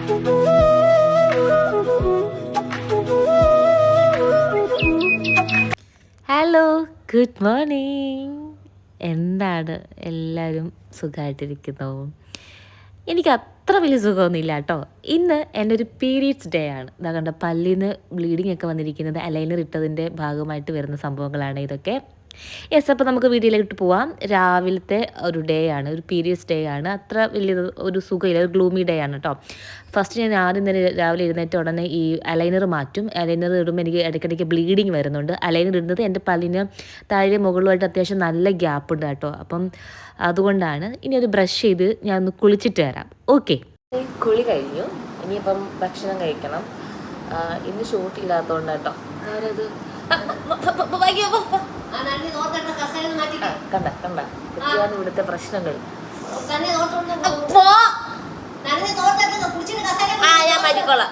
Hello, good morning. എന്താണ് എല്ലാവരും സുഖമായിട്ടിരിക്കുന്നു? എനിക്ക് അത്ര വലിയ സുഖമൊന്നുമില്ല കേട്ടോ. ഇന്ന് എൻ്റെ ഒരു പീരീഡ്സ് ഡേ ആണ്. ഇതാ കണ്ട പല്ലിന് ബ്ലീഡിങ് ഒക്കെ വന്നിരിക്കുന്നത് അലൈനർ ഇട്ടതിൻ്റെ ഭാഗമായിട്ട് വരുന്ന സംഭവങ്ങളാണ് ഇതൊക്കെ. യെസ്, അപ്പോൾ നമുക്ക് വീഡിയോയിലേക്ക് പോവാം. രാവിലത്തെ ഒരു ഡേ ആണ്, ഒരു പീരീഡ്സ് ഡേ ആണ്. അത്ര വലിയ ഒരു സുഖമില്ല, ഒരു ഗ്ലൂമി ഡേ ആണ് കേട്ടോ. ഫസ്റ്റ് ഞാൻ ആദ്യം തന്നെ രാവിലെ എഴുന്നേറ്റ ഉടനെ ഈ അലൈനർ മാറ്റും. അലൈനർ ഇടുമ്പോൾ എനിക്ക് ഇടയ്ക്കിടയ്ക്ക് ബ്ലീഡിങ് വരുന്നുണ്ട്. അലൈനർ ഇടുന്നത് എൻ്റെ പല്ലിന് താഴെ മുകളിലുമായിട്ട് അത്യാവശ്യം നല്ല ഗ്യാപ്പ് ഉണ്ട് കേട്ടോ. അപ്പം അതുകൊണ്ടാണ്. ഇനി ഒരു ബ്രഷ് ചെയ്ത് ഞാൻ ഒന്ന് കുളിച്ചിട്ട് വരാം. ഓക്കെ, കുളി കഴിഞ്ഞു. ഇനിയിപ്പം ഭക്ഷണം കഴിക്കണം. ഇന്ന് ഷൂട്ട് ഇല്ലാത്തതുകൊണ്ട് കേട്ടോ. ഞാനത് കണ്ട കണ്ട ഇതൊക്കെയാണ് ഇവിടുത്തെ പ്രശ്നങ്ങൾ. ഞാൻ മാറ്റിക്കോളാം.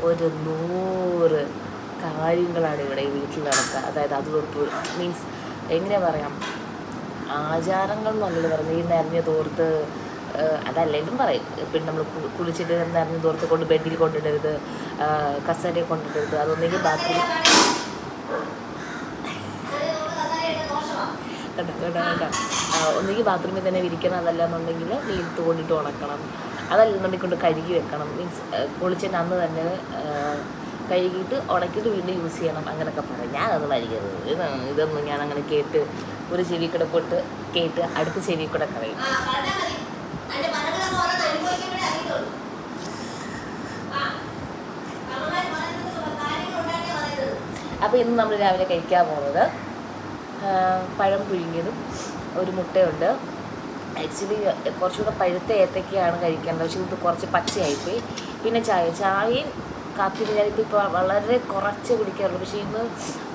ഒരു 100 കാര്യങ്ങളാണ് ഇവിടെ ഈ വീട്ടിൽ നടക്കുക. അതായത് അത് തൊട്ട് മീൻസ് എങ്ങനെയാ പറയാം, ആചാരങ്ങൾ എന്നല്ല പറയുന്നത്. ഈ നിറഞ്ഞ തോർത്ത് അതല്ലെങ്കിലും പറയും. പിന്നെ നമ്മൾ കുളിച്ചിട്ട് നിറഞ്ഞ തോർത്ത് കൊണ്ട് ബെഡിൽ കൊണ്ടിടരുത്, കസേരയിൽ കൊണ്ടിടരുത്. അതൊന്നെങ്കിൽ ബാത്റൂം ഒന്നുകിൽ ബാത്റൂമിൽ തന്നെ വിരിക്കണം, അതല്ല എന്നുണ്ടെങ്കിൽ വെയിലത്ത് കൊണ്ടിട്ട് ഉണക്കണം, അതല്ലെന്നുണ്ടെങ്കിൽ കൊണ്ട് കഴുകി വെക്കണം. മീൻസ് കുളിച്ചിട്ട് അന്ന് തന്നെ കഴുകിയിട്ട് ഉണക്കിയിട്ട് വീണ്ടും യൂസ് ചെയ്യണം, അങ്ങനെയൊക്കെ പറയും. ഞാനത് വരികരുത്. ഇതൊന്നും ഞാൻ അങ്ങനെ കേട്ട് ഒരു ചെവി കൂടെ പോയിട്ട് കേട്ട് അടുത്ത ചെവി കൂടെ കളയും. അപ്പോൾ ഇന്ന് നമ്മൾ രാവിലെ കഴിക്കാൻ പോകുന്നത് പഴം പുഴുങ്ങിയതും ഒരു മുട്ടയുണ്ട്. ആക്ച്വലി കുറച്ചുകൂടെ പഴുത്ത ഏത്തക്കയാണ് കഴിക്കേണ്ടത്, പക്ഷേ ഇത് കുറച്ച് പച്ചയായിപ്പോയി. പിന്നെ ചായയും കാപ്പിയും ഞാനിപ്പോൾ വളരെ കുറച്ച് കുടിക്കാറുള്ളൂ. പക്ഷേ ഇന്ന്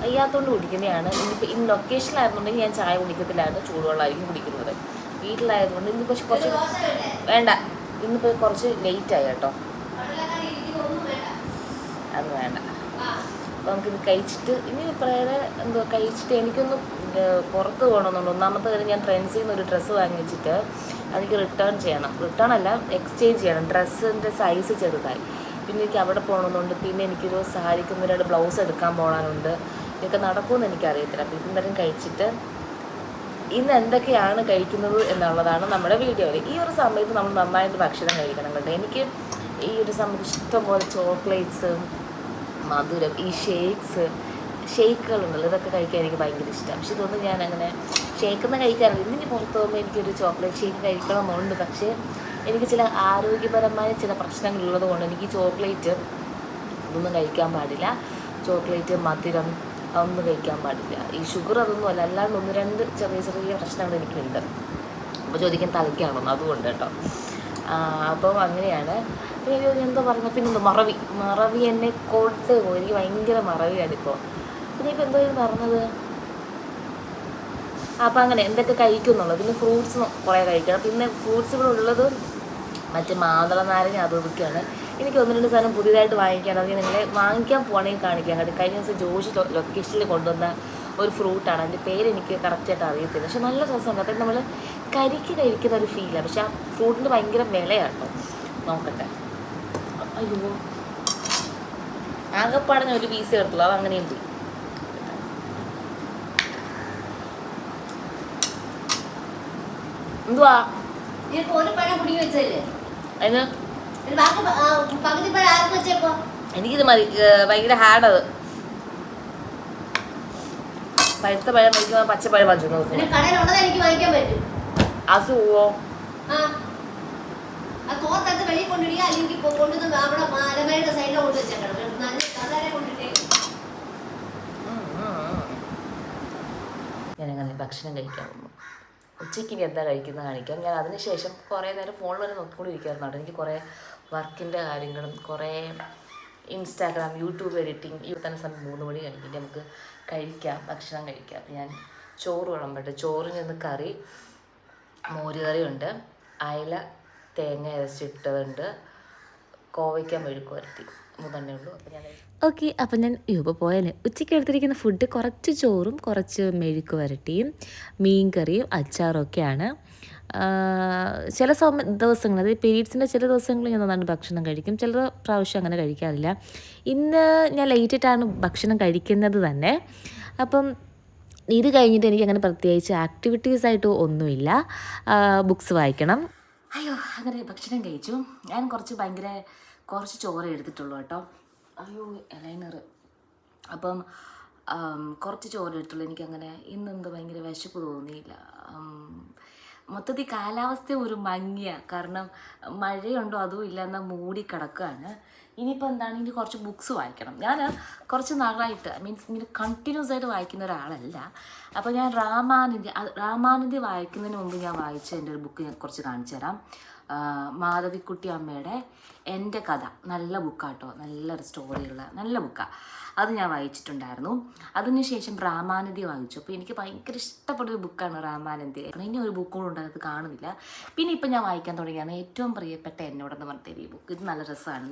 വയ്യാത്തതുകൊണ്ട് കുടിക്കുന്നതാണ്. ഇന്ന് ലൊക്കേഷനിലായിരുന്നുണ്ടെങ്കിൽ ഞാൻ ചായ കുടിക്കത്തില്ലായിരുന്നു, ചൂടുവെള്ളമായിരിക്കും കുടിക്കുന്നത്. വീട്ടിലായതുകൊണ്ട് ഇന്ന് പക്ഷെ കുറച്ച് വേണ്ട, ഇന്നിപ്പോൾ കുറച്ച് ലേറ്റായി കേട്ടോ. അത് വേണ്ട. അപ്പോൾ നമുക്കിത് കഴിച്ചിട്ട് ഇനി വേറെ എന്തോ കഴിച്ചിട്ട് എനിക്കൊന്ന് പുറത്ത് പോകണമെന്നുണ്ട്. ഒന്നാമത്തെ കാര്യം, ഞാൻ ട്രെൻഡ്സിൽ നിന്ന് ഒരു ഡ്രസ്സ് വാങ്ങിച്ചിട്ട് എനിക്ക് റിട്ടേൺ ചെയ്യണം. റിട്ടേൺ അല്ല, എക്സ്ചേഞ്ച് ചെയ്യണം. ഡ്രസ്സിൻ്റെ സൈസ് ചെറുതായി. പിന്നെ എനിക്ക് അവിടെ പോകണമെന്നുണ്ട്. പിന്നെ എനിക്കൊരു സാരിക്ക് 2 ബ്ലൗസ് എടുക്കാൻ പോകാനുണ്ട്. ഇതൊക്കെ നടക്കുമെന്ന് എനിക്കറിയത്തില്ല. അപ്പോൾ ഇതെന്തായാലും കഴിച്ചിട്ട് ഇന്ന് എന്തൊക്കെയാണ് കഴിക്കുന്നത് എന്നുള്ളതാണ് നമ്മുടെ വീഡിയോയിൽ. ഈ ഒരു സമയത്ത് നമ്മൾ നന്നായിട്ട് ഭക്ഷണം കഴിക്കണം കേട്ടോ. എനിക്ക് ഈ ഒരു സമയത്ത് ഇഷ്ടംപോലെ ചോക്ലേറ്റ്സ്, മധുരം, ഈ ഷേക്കുകളുണ്ടല്ലോ, ഇതൊക്കെ കഴിക്കാൻ എനിക്ക് ഭയങ്കര ഇഷ്ടമാണ്. പക്ഷെ ഇതൊന്നും ഞാൻ അങ്ങനെ ഷേക്കൊന്നും കഴിക്കാറില്ല. ഇന്നിനി പുറത്ത് പോകുമ്പോൾ എനിക്കൊരു ചോക്ലേറ്റ് ഷേക്ക് കഴിക്കണമെന്നുണ്ട്. പക്ഷേ എനിക്ക് ചില ആരോഗ്യപരമായ ചില പ്രശ്നങ്ങളുള്ളത് കൊണ്ട് എനിക്ക് ചോക്ലേറ്റ് ഇതൊന്നും കഴിക്കാൻ പാടില്ല. ചോക്ലേറ്റ്, മധുരം അതൊന്നും കഴിക്കാൻ പാടില്ല. ഈ ഷുഗർ അതൊന്നും അല്ല, അല്ലാണ്ട് 1-2 ചെറിയ പ്രശ്നങ്ങൾ എനിക്കുണ്ട്. അപ്പോൾ ചോദിക്കാൻ തലയ്ക്കാണെന്ന്, അതുകൊണ്ട് കേട്ടോ. അപ്പം അങ്ങനെയാണ്. പിന്നെ എന്തോ പറയുന്നത്, പിന്നെ മറവി എന്നെ കൊണ്ട് പോയി. എനിക്ക് ഭയങ്കര മറവിയാണിപ്പോൾ. പിന്നെ ഇപ്പോൾ എന്തോ പറഞ്ഞത്. അപ്പോൾ അങ്ങനെ എന്തൊക്കെ കഴിക്കുന്നുള്ളത്. പിന്നെ ഫ്രൂട്ട്സ് കുറേ കഴിക്കണം. പിന്നെ ഫ്രൂട്ട്സ് ഇവിടെ ഉള്ളത് മറ്റേ മാതള നാരങ്ങ അതൊക്കെയാണ്. എനിക്ക് 1-2 സാധനം പുതിയതായിട്ട് വാങ്ങിക്കാണ്. അത് നിങ്ങളെ വാങ്ങിക്കാൻ പോകണമെങ്കിൽ കാണിക്കാൻ കേട്ടോ. കഴിഞ്ഞ ദിവസം ജോഷി ലൊക്കേഷനിൽ കൊണ്ടുവന്ന ഒരു ഫ്രൂട്ടാണ്. അതിൻ്റെ പേര് എനിക്ക് കറക്റ്റായിട്ട് അറിയത്തില്ല, പക്ഷെ നല്ല രസമുണ്ട്. അതായത് നമ്മൾ കരിക്ക് കഴിക്കുന്ന ഒരു ഫീലാണ്. പക്ഷെ ആ ഫ്രൂട്ടിന് ഭയങ്കര വിലയാണ് കേട്ടോ. നോക്കട്ടെ. അയ്യോ, ആകെപ്പാടഞ്ഞ ഒരു പീസ് എടുത്തുള്ളൂ, അത് അങ്ങനെയും പോയി. എന്തുവാ അതിന് എനിക്കിത് മതി, ഭയങ്കര ഹാർഡത്. പഴുത്ത പഴം കഴിക്കുമ്പോൾ പച്ചപ്പഴം വച്ചു അസുഖോ ഞാനങ്ങനെ ഭക്ഷണം കഴിക്കാൻ പോകുന്നു. ഉച്ചയ്ക്ക് ഇനി എന്താ കഴിക്കുന്നത് കാണിക്കാം. ഞാൻ അതിനുശേഷം കുറേ നേരം ഫോണിൽ വരെ നോക്കിക്കൊണ്ടിരിക്കാറുണ്ട്. എനിക്ക് കുറേ വർക്കിൻ്റെ കാര്യങ്ങളും കുറേ ഇൻസ്റ്റാഗ്രാം, യൂട്യൂബ് എഡിറ്റിംഗ്. ഈ തന്നെ സമയം 3 മണി കഴിഞ്ഞിട്ട് നമുക്ക് ഭക്ഷണം കഴിക്കാം. അപ്പം ഞാൻ ചോറ് വിളമ്പട്ടെ. ചോറിന് ഇന്ന് കറി, മോരുകറിയുണ്ട്, അയല തേങ്ങ അരച്ചിട്ടതുണ്ട്, കോവയ്ക്ക മെഴുക്ക് വരട്ടി, 3 ഉള്ളൂ. അപ്പം ഞാൻ അപ്പം ഞാൻ പോയാൽ ഉച്ചയ്ക്ക് എടുത്തിരിക്കുന്ന ഫുഡ് കുറച്ച് ചോറും കുറച്ച് മെഴുക്ക് വരട്ടിയും മീൻ കറിയും അച്ചാറും ഒക്കെയാണ്. ചില ദിവസങ്ങൾ, അതായത് പീരീഡ്സിൻ്റെ ചില ദിവസങ്ങളിൽ ഞാൻ നന്നായിട്ട് ഭക്ഷണം കഴിക്കും, ചില പ്രാവശ്യം അങ്ങനെ കഴിക്കാറില്ല. ഇന്ന് ഞാൻ ലേറ്റായിട്ടാണ് ഭക്ഷണം കഴിക്കുന്നത് തന്നെ. അപ്പം ഇത് കഴിഞ്ഞിട്ട് എനിക്കങ്ങനെ പ്രത്യേകിച്ച് ആക്ടിവിറ്റീസായിട്ട് ഒന്നുമില്ല. ബുക്സ് വായിക്കണം. അയ്യോ, അങ്ങനെ ഭക്ഷണം കഴിച്ചു. ഞാൻ കുറച്ച് ചോറ് എടുത്തിട്ടുള്ളൂ കേട്ടോ. അയ്യോ എലൈനർ. അപ്പം കുറച്ച് ചോറ് എടുത്തുള്ളൂ. എനിക്കങ്ങനെ ഇന്നെന്ത് ഭയങ്കര വിശപ്പ് തോന്നിയില്ല. മൊത്തത്തിൽ കാലാവസ്ഥ ഒരു മങ്ങിയ, കാരണം മഴയുണ്ടോ അതും ഇല്ല, എന്നാൽ മൂടി കിടക്കുകയാണ്. ഇനിയിപ്പോൾ എന്താണ്, ഇനി കുറച്ച് ബുക്സ് വായിക്കണം. ഞാൻ കുറച്ച് നാളായിട്ട് ഇങ്ങനെ കണ്ടിന്യൂസ് ആയിട്ട് വായിക്കുന്ന ഒരാളല്ല. അപ്പോൾ ഞാൻ രാമാനന്ദി വായിക്കുന്നതിന് മുമ്പ് ഞാൻ വായിച്ച എൻ്റെ ഒരു ബുക്ക് ഞാൻ കുറച്ച് കാണിച്ചു തരാം. മാധവിക്കുട്ടി അമ്മയുടെ എൻ്റെ കഥ. നല്ല ബുക്കാട്ടോ, നല്ലൊരു സ്റ്റോറിയുള്ള നല്ല ബുക്കാണ്. അത് ഞാൻ വായിച്ചിട്ടുണ്ടായിരുന്നു. അതിനുശേഷം രാമാനന്ദി വായിച്ചു. അപ്പോൾ എനിക്ക് ഭയങ്കര ഇഷ്ടപ്പെട്ടൊരു ബുക്കാണ് രാമാനന്ദി. ഇനി ഒരു ബുക്ക് കൂടെ ഉണ്ടായത് കാണുന്നില്ല. പിന്നെ ഇപ്പം ഞാൻ വായിക്കാൻ തുടങ്ങിയാണ് ഏറ്റവും പ്രിയപ്പെട്ട എന്നോടെന്ന് പറഞ്ഞിട്ട് ഈ ബുക്ക്. ഇത് നല്ല രസമാണ്,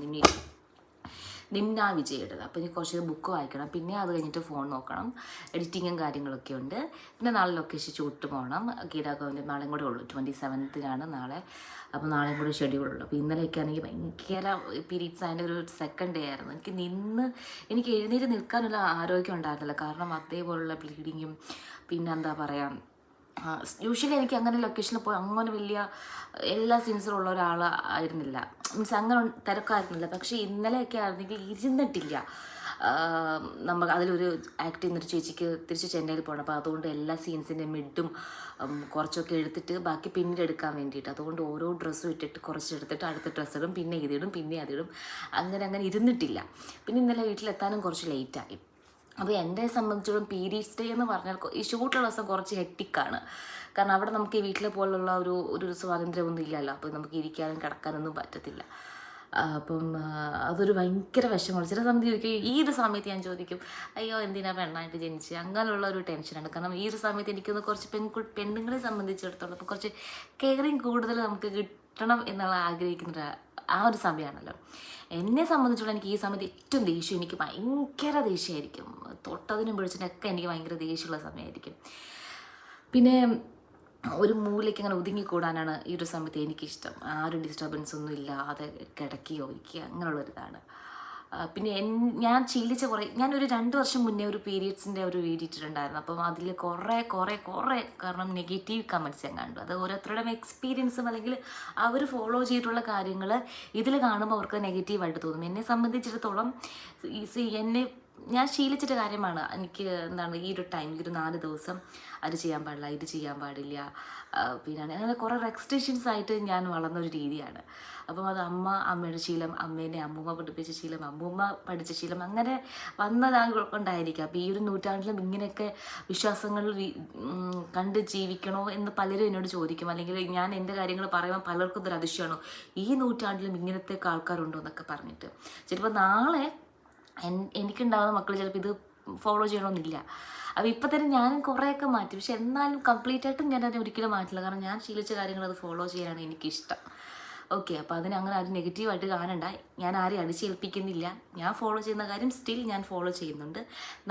നിംന വിജയുടെ. അപ്പോൾ ഇനി കുറച്ച് ബുക്ക് വായിക്കണം. പിന്നെ അത് കഴിഞ്ഞിട്ട് ഫോൺ നോക്കണം, എഡിറ്റിങ്ങും കാര്യങ്ങളൊക്കെ ഉണ്ട്. പിന്നെ നാളെ ലൊക്കേഷൻ ഷൂട്ട് പോകണം. ഗീതാഗോവിൻ്റെ നാളെയും കൂടെ ഉള്ളൂ, 27th നാളെ. അപ്പോൾ നാളെയും കൂടെ ഷെഡ്യൂളുള്ളൂ. അപ്പോൾ ഇന്നലെയൊക്കെ ആണെങ്കിൽ ഭയങ്കര പീരീഡ്സ് അതിൻ്റെ ഒരു സെക്കൻഡ് ഡേ ആയിരുന്നു. എനിക്ക് എഴുന്നേറ്റ് നിൽക്കാനുള്ള ആരോഗ്യം ഉണ്ടായിരുന്നില്ല, കാരണം അതേപോലുള്ള ബ്ലീഡിങ്ങും പിന്നെ എന്താ പറയുക, യൂഷ്വലി എനിക്ക് അങ്ങനെ ലൊക്കേഷനിൽ പോയി അങ്ങനെ വലിയ എല്ലാ സീൻസിലും ഉള്ള ഒരാൾ ആയിരുന്നില്ല, മീൻസ് അങ്ങനെ തിരക്കായിരുന്നില്ല. പക്ഷേ ഇന്നലെയൊക്കെ ആയിരുന്നെങ്കിൽ ഇരുന്നിട്ടില്ല. നമ്മൾ അതിലൊരു ആക്ട് ചെയ്യുന്നൊരു ചേച്ചിക്ക് തിരിച്ച് ചെന്നൈയിൽ പോകണം. അപ്പോൾ അതുകൊണ്ട് എല്ലാ സീൻസിൻ്റെ മിഡും കുറച്ചൊക്കെ എടുത്തിട്ട് ബാക്കി പിന്നീട് എടുക്കാൻ വേണ്ടിയിട്ട്, അതുകൊണ്ട് ഓരോ ഡ്രസ്സും ഇട്ടിട്ട് കുറച്ചെടുത്തിട്ട് അടുത്ത ഡ്രസ്സ് ഇടും, പിന്നെ ഇതിടും, പിന്നെ അതിടും, അങ്ങനെ ഇരുന്നിട്ടില്ല. പിന്നെ ഇന്നലെ വീട്ടിലെത്താനും കുറച്ച് ലേറ്റായി. അപ്പോൾ എന്നെ സംബന്ധിച്ചിടത്തോളം പീരീഡ്സ് ഡേ എന്ന് പറഞ്ഞാൽ ഈ ഷൂട്ടുള്ള ദിവസം കുറച്ച് ഹെക്ടിക്കാണ്. കാരണം അവിടെ നമുക്ക് ഈ വീട്ടിലെ പോലുള്ള ഒരു സ്വാതന്ത്ര്യമൊന്നും ഇല്ലല്ലോ. അപ്പോൾ നമുക്ക് ഇരിക്കാനും കിടക്കാനൊന്നും പറ്റത്തില്ല. അപ്പം അതൊരു ഭയങ്കര വിഷമമാണ്. ചില സമയത്ത് ചോദിക്കും, ഈ ഒരു സമയത്ത് ഞാൻ ചോദിക്കും, അയ്യോ എന്തിനാ പെണ്ണായിട്ട് ജനിച്ച്, അങ്ങനെയുള്ള ഒരു ടെൻഷനാണ്. കാരണം ഈ ഒരു സമയത്ത് എനിക്കൊന്ന് കുറച്ച് പെണ്ണുങ്ങളെ സംബന്ധിച്ചിടത്തോളം ഇപ്പോൾ കുറച്ച് കെയറിങ് കൂടുതൽ നമുക്ക് കിട്ടണം എന്നുള്ള ആഗ്രഹിക്കുന്ന ആ ഒരു സമയമാണല്ലോ. എന്നെ സംബന്ധിച്ചുള്ള എനിക്ക് ഈ സമയത്ത് ഏറ്റവും ദേഷ്യം, എനിക്ക് ഭയങ്കര ദേഷ്യമായിരിക്കും. തൊട്ടതിനും പിടിച്ചതിനൊക്കെ എനിക്ക് ഭയങ്കര ദേഷ്യമുള്ള സമയമായിരിക്കും. പിന്നെ ഒരു മൂലയ്ക്ക് അങ്ങനെ ഒതുങ്ങിക്കൂടാനാണ് ഈ ഒരു സമയത്ത് എനിക്കിഷ്ടം. ആരും ഡിസ്റ്റർബൻസ് ഒന്നും ഇല്ലാതെ കിടക്കുകയോ ഇരിക്കുക അങ്ങനെയുള്ളൊരിതാണ്. പിന്നെ ഞാൻ ശീലിച്ച ഞാനൊരു 2 വർഷം മുന്നേ ഒരു പീരീഡ്സിൻ്റെ ഒരു വീഡിയോ ഇട്ടിട്ടുണ്ടായിരുന്നു. അപ്പം അതിൽ കുറേ കാരണം നെഗറ്റീവ് കമൻറ്റ്സ് ഞാൻ കണ്ടു. അത് ഓരോരുത്തരുടെയും എക്സ്പീരിയൻസും അല്ലെങ്കിൽ അവർ ഫോളോ ചെയ്തിട്ടുള്ള കാര്യങ്ങൾ ഇതിൽ കാണുമ്പോൾ അവർക്ക് നെഗറ്റീവായിട്ട് തോന്നും. എന്നെ സംബന്ധിച്ചിടത്തോളം ഞാൻ ശീലിച്ചിട്ട് കാര്യമാണ്. എനിക്ക് ഈ ഒരു ടൈമിൽ ഒരു 4 ദിവസം അത് ചെയ്യാൻ പാടില്ല, ഇത് ചെയ്യാൻ പാടില്ല, പിന്നെ അങ്ങനെ കുറേ റെസ്ട്രിക്ഷൻസ് ആയിട്ട് ഞാൻ വളർന്നൊരു രീതിയാണ്. അപ്പം അത് അമ്മയുടെ ശീലം, അമ്മേനെ അമ്മൂമ്മ പഠിപ്പിച്ച ശീലം, അമ്മൂമ്മ പഠിച്ച ശീലം, അങ്ങനെ വന്നതാകൊണ്ടായിരിക്കാം. അപ്പോൾ ഈ ഒരു നൂറ്റാണ്ടിലും ഇങ്ങനെയൊക്കെ വിശ്വാസങ്ങൾ കണ്ട് ജീവിക്കണോ എന്ന് പലരും എന്നോട് ചോദിക്കും. അല്ലെങ്കിൽ ഞാൻ എൻ്റെ കാര്യങ്ങൾ പറയുമ്പോൾ പലർക്കും ഇതൊരു അതിശയമാണോ, ഈ നൂറ്റാണ്ടിലും ഇങ്ങനത്തെ ആൾക്കാരുണ്ടോ എന്നൊക്കെ പറഞ്ഞിട്ട്. ചിലപ്പോൾ നാളെ എനിക്കുണ്ടാകുന്ന മക്കൾ ചിലപ്പോൾ ഇത് ഫോളോ ചെയ്യണമെന്നില്ല. അപ്പോൾ ഇപ്പം തന്നെ ഞാനും കുറേയൊക്കെ മാറ്റി. പക്ഷെ എന്നാലും കംപ്ലീറ്റ് ആയിട്ടും ഞാൻ അതിനെ ഒരിക്കലും മാറ്റില്ല. കാരണം ഞാൻ ശീലിച്ച കാര്യങ്ങൾ അത് ഫോളോ ചെയ്യാനാണ് എനിക്കിഷ്ടം. ഓക്കെ, അപ്പോൾ അങ്ങനെ ആരും നെഗറ്റീവായിട്ട് കാണണ്ട. ഞാൻ ആരെയും അടിച്ചേൽപ്പിക്കുന്നില്ല. ഞാൻ ഫോളോ ചെയ്യുന്ന കാര്യം സ്റ്റിൽ ഞാൻ ഫോളോ ചെയ്യുന്നുണ്ട്.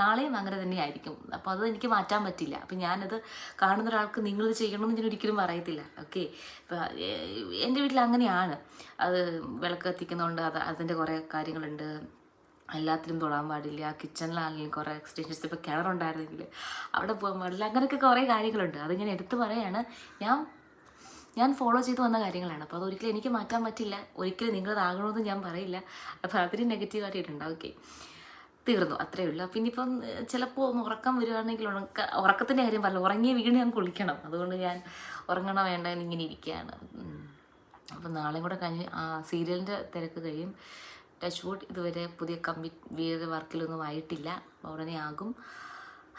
നാളെയും അങ്ങനെ തന്നെ ആയിരിക്കും. അപ്പോൾ അത് എനിക്ക് മാറ്റാൻ പറ്റില്ല. അപ്പം ഞാനത് കാണുന്ന ഒരാൾക്ക് നിങ്ങളിത് ചെയ്യണമെന്ന് ഞാൻ ഒരിക്കലും പറയത്തില്ല. ഓക്കെ, ഇപ്പോൾ എൻ്റെ വീട്ടിൽ അങ്ങനെയാണ്. അത് വിളക്ക് കത്തിക്കുന്നതുകൊണ്ട് അതിൻ്റെ കുറേ കാര്യങ്ങളുണ്ട്. എല്ലാത്തിലും തൊടാൻ പാടില്ല. കിച്ചണിലാണെങ്കിലും കുറേ എക്സ്റ്റൻഷൻസ്, ഇപ്പോൾ കിണറുണ്ടായിരുന്നെങ്കിൽ അവിടെ പോകാൻ പാടില്ല. അങ്ങനെയൊക്കെ കുറേ കാര്യങ്ങളുണ്ട്. അത് ഞാൻ എടുത്ത് പറയുകയാണ്. ഞാൻ ഫോളോ ചെയ്ത് വന്ന കാര്യങ്ങളാണ്. അപ്പോൾ അതൊരിക്കലും എനിക്ക് മാറ്റാൻ പറ്റില്ല. ഒരിക്കലും നിങ്ങളതാകണമെന്ന് ഞാൻ പറയില്ല. അപ്പോൾ അതിന് നെഗറ്റീവായിട്ടുണ്ടാവും. ഓക്കെ, തീർന്നു, അത്രയേ ഉള്ളൂ. പിന്നെ ഇപ്പം ചിലപ്പോൾ ഒന്ന് ഉറക്കം വരികയാണെങ്കിൽ ഉറക്കത്തിൻ്റെ കാര്യം പറയില്ല, ഉറങ്ങിയ വീണ് ഞാൻ കുളിക്കണം. അതുകൊണ്ട് ഞാൻ ഉറങ്ങണോ വേണ്ട എന്നിങ്ങനെ ഇരിക്കുകയാണ്. അപ്പം നാളെയും കൂടെ കഴിഞ്ഞ് സീരിയലിൻ്റെ തിരക്ക് കഴിയും. ടച്ച് വുഡ് ഇതുവരെ പുതിയ വേറെ വർക്കിലൊന്നും ആയിട്ടില്ല, ഉടനെ ആകും.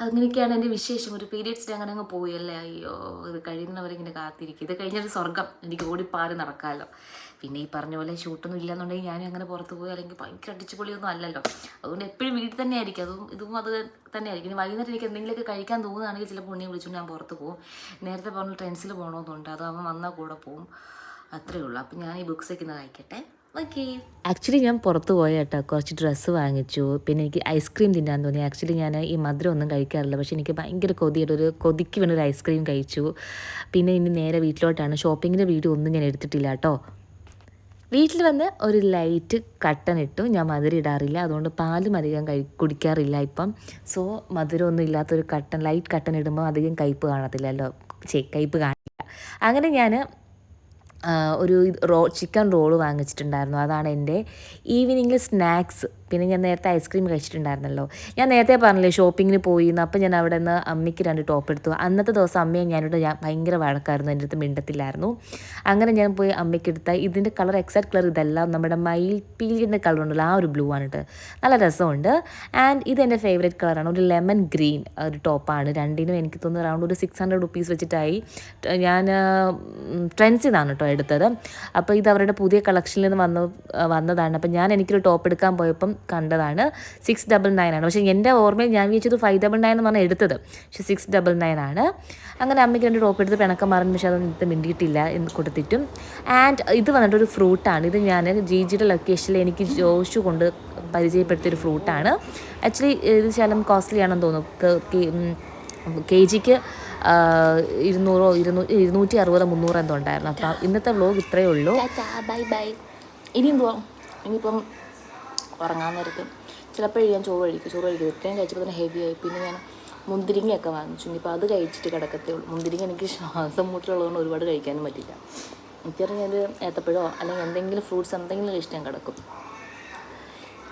അങ്ങനെയൊക്കെയാണ് എൻ്റെ വിശേഷം. ഒരു പീരീഡ്സ് ഡേ അങ്ങനെ അങ്ങ് പോയല്ലേ. അയ്യോ, ഇത് കഴിയുന്നവരിങ്ങനെ കാത്തിരിക്കും. ഇത് കഴിഞ്ഞൊരു സ്വർഗം, എനിക്ക് ഓടിപ്പാറി നടക്കാമല്ലോ. പിന്നെ ഈ പറഞ്ഞ പോലെ ഷൂട്ടൊന്നും ഇല്ലയെന്നുണ്ടെങ്കിൽ ഞാനും അങ്ങനെ പുറത്ത് പോയി അല്ലെങ്കിൽ ഭയങ്കര അടിച്ചുപൊളിയൊന്നും അല്ലല്ലോ. അതുകൊണ്ട് എപ്പോഴും വീട്ടിൽ തന്നെ ആയിരിക്കും. ഇതും അത് തന്നെ ആയിരിക്കും. ഇനി വൈകുന്നേരം എനിക്ക് എന്തെങ്കിലുമൊക്കെ കഴിക്കാൻ തോന്നുകയാണെങ്കിൽ ചിലപ്പോൾ ഉണ്ണിയെ വിളിച്ചുകൊണ്ട് ഞാൻ പുറത്ത് പോകും. നേരത്തെ പറഞ്ഞ ട്രെൻഡ്സിൽ പോകണമെന്നുണ്ട്, അത് അവൻ വന്നാൽ കൂടെ പോകും. അത്രയേ ഉള്ളൂ. അപ്പം ഞാൻ ഈ ബുക്സൊക്കെ ഇന്ന് വായിക്കട്ടെ. ഓക്കെ. ആക്ച്വലി ഞാൻ പുറത്ത് പോയ കേട്ടോ, കുറച്ച് ഡ്രസ്സ് വാങ്ങിച്ചു. പിന്നെ എനിക്ക് ഐസ്ക്രീം തിന്നാൻ തോന്നി. ആക്ച്വലി ഞാൻ ഈ മധുരം ഒന്നും കഴിക്കാറില്ല, പക്ഷേ എനിക്ക് ഭയങ്കര കൊതിയായിട്ട് ഒരു കൊതിക്ക് വേണ്ടി ഒരു ഐസ്ക്രീം കഴിച്ചു. പിന്നെ ഇനി നേരെ വീട്ടിലോട്ടാണ്. ഷോപ്പിങ്ങിൻ്റെ വീഡിയോ ഒന്നും ഞാൻ എടുത്തിട്ടില്ല കേട്ടോ. വീട്ടിൽ വന്ന് ഒരു ലൈറ്റ് കട്ടൻ ഇട്ടു. ഞാൻ മധുരം ഇടാറില്ല, അതുകൊണ്ട് പാലും അധികം കുടിക്കാറില്ല ഇപ്പം. സോ മധുരമൊന്നും ഇല്ലാത്തൊരു കട്ടൻ, ലൈറ്റ് കട്ടൻ ഇടുമ്പോൾ അധികം കയ്പ്പ് കാണത്തില്ലല്ലോ, കയ്പ്പ് കാണില്ല. അങ്ങനെ ഞാൻ ഒരു ചിക്കൻ റോള് വാങ്ങിച്ചിട്ടുണ്ടായിരുന്നു. അതാണ് എൻ്റെ ഈവനിങ്ങിൽ സ്നാക്സ്. പിന്നെ ഞാൻ നേരത്തെ ഐസ്ക്രീം കഴിച്ചിട്ടുണ്ടായിരുന്നല്ലോ. ഞാൻ നേരത്തെ പറഞ്ഞില്ലേ ഷോപ്പിങ്ങിന് പോയിന്ന്. അപ്പം ഞാൻ അവിടെ നിന്ന് അമ്മയ്ക്ക് 2 ടോപ്പ് എടുത്തു. അന്നത്തെ ദിവസം അമ്മയും ഞാനിവിടെ ഭയങ്കര വഴക്കായിരുന്നു, എൻ്റെ അടുത്ത് മിണ്ടത്തില്ലായിരുന്നു. അങ്ങനെ ഞാൻ പോയി അമ്മയ്ക്ക് എടുത്ത ഇതിൻ്റെ കളർ, എക്സാക്ട് കളർ ഇതല്ല, നമ്മുടെ മയിൽ പീലിൻ്റെ കളർ ഉണ്ടല്ലോ, ആ ഒരു ബ്ലൂ ആണ് കേട്ടോ. നല്ല രസമുണ്ട്. ആൻഡ് ഇതെൻ്റെ ഫേവറേറ്റ് കളറാണ്, ഒരു ലെമൺ ഗ്രീൻ ഒരു ടോപ്പാണ്. രണ്ടിനും എനിക്ക് തോന്നുന്നു അറൗണ്ട് ഒരു 600 റുപ്പീസ് വെച്ചിട്ടായി. ഞാൻ ട്രെൻഡ്സിൽ നിന്നാണ് കേട്ടോ എടുത്തത്. അപ്പോൾ ഇത് അവരുടെ പുതിയ കളക്ഷനിൽ നിന്ന് വന്നതാണ്. അപ്പം എനിക്കൊരു ടോപ്പ് എടുക്കാൻ പോയപ്പം കണ്ടതാണ്. 699 ആണ്. പക്ഷേ എൻ്റെ ഓർമ്മയിൽ ഞാൻ വിചാരിച്ചത് 599 എന്ന് പറഞ്ഞാൽ എടുത്തത്, പക്ഷേ 699 ആണ്. അങ്ങനെ അമ്മയ്ക്ക് 2 ടോപ്പ് എടുത്ത് പിണക്കം മാറുന്നു, പക്ഷേ അതൊന്നും ഇത് മിണ്ടിയിട്ടില്ല എന്ന് കൊടുത്തിട്ടും. ആൻഡ് ഇത് വന്നിട്ടൊരു ഫ്രൂട്ടാണ്. ഇത് ഞാൻ ജിജിയുടെ ലൊക്കേഷനിൽ എനിക്ക് ജോഷു കൊണ്ട് പരിചയപ്പെടുത്തിയൊരു ഫ്രൂട്ടാണ്. ആക്ച്വലി ഇത് ശകലം കോസ്റ്റ്ലി ആണെന്ന് തോന്നുന്നു. KGക്ക് 260 300 എന്തോ ഉണ്ടായിരുന്നു. അപ്പോൾ ഇന്നത്തെ വ്ലോഗ് ഇത്രയേ ഉള്ളൂ. Bye bye. ഇനിയും പോവാം. ഇനിയിപ്പം ഉറങ്ങാൻ നേരത്ത് ചിലപ്പോൾ ഞാൻ ചോറ് കഴിക്കും. ഇത്രയും കഴിച്ചപ്പോൾ തന്നെ ഹെവിയായി. പിന്നെ ഞാൻ മുന്തിരിങ്ങയൊക്കെ വാങ്ങിച്ചു. ഇനിയിപ്പോൾ അത് കഴിച്ചിട്ട് കിടക്കത്തേ ഉള്ളൂ. മുന്തിരിങ്ങ എനിക്ക് ശ്വാസം മുട്ടുള്ളതുകൊണ്ട് ഒരുപാട് കഴിക്കാനും പറ്റില്ല. മിക്കവാറും ഞാനൊരു ഏത്തപ്പഴമോ അല്ലെങ്കിൽ എന്തെങ്കിലും ഫ്രൂട്ട്സ് എന്തെങ്കിലും കഴിച്ചിട്ട് ഞാൻ കിടക്കും.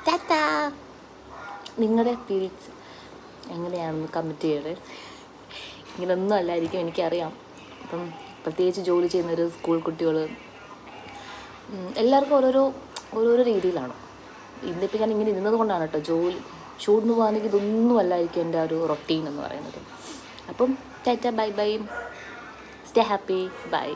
ടാറ്റാ. നിങ്ങളുടെ പീരീഡ്സ് എങ്ങനെയാണെന്ന് കമൻറ്റ് ചെയ്യണേ. ഇങ്ങനെയൊന്നും അല്ലായിരിക്കും എനിക്കറിയാം. അപ്പം പ്രത്യേകിച്ച് ജോലി ചെയ്യുന്നൊരു സ്കൂൾ കുട്ടികൾ എല്ലാവർക്കും ഓരോരോ രീതിയിലാണ്. ഇന്നിപ്പോൾ ഞാൻ ഇങ്ങനെ ഇരുന്നത് കൊണ്ടാണ് കേട്ടോ. ഷൂട്ടിന് പോകാമെങ്കിൽ ഇതൊന്നും അല്ലായിരിക്കും എൻ്റെ ഒരു റൊട്ടീൻ എന്ന് പറയുന്നത്. അപ്പം tata, bye bye, stay happy, by.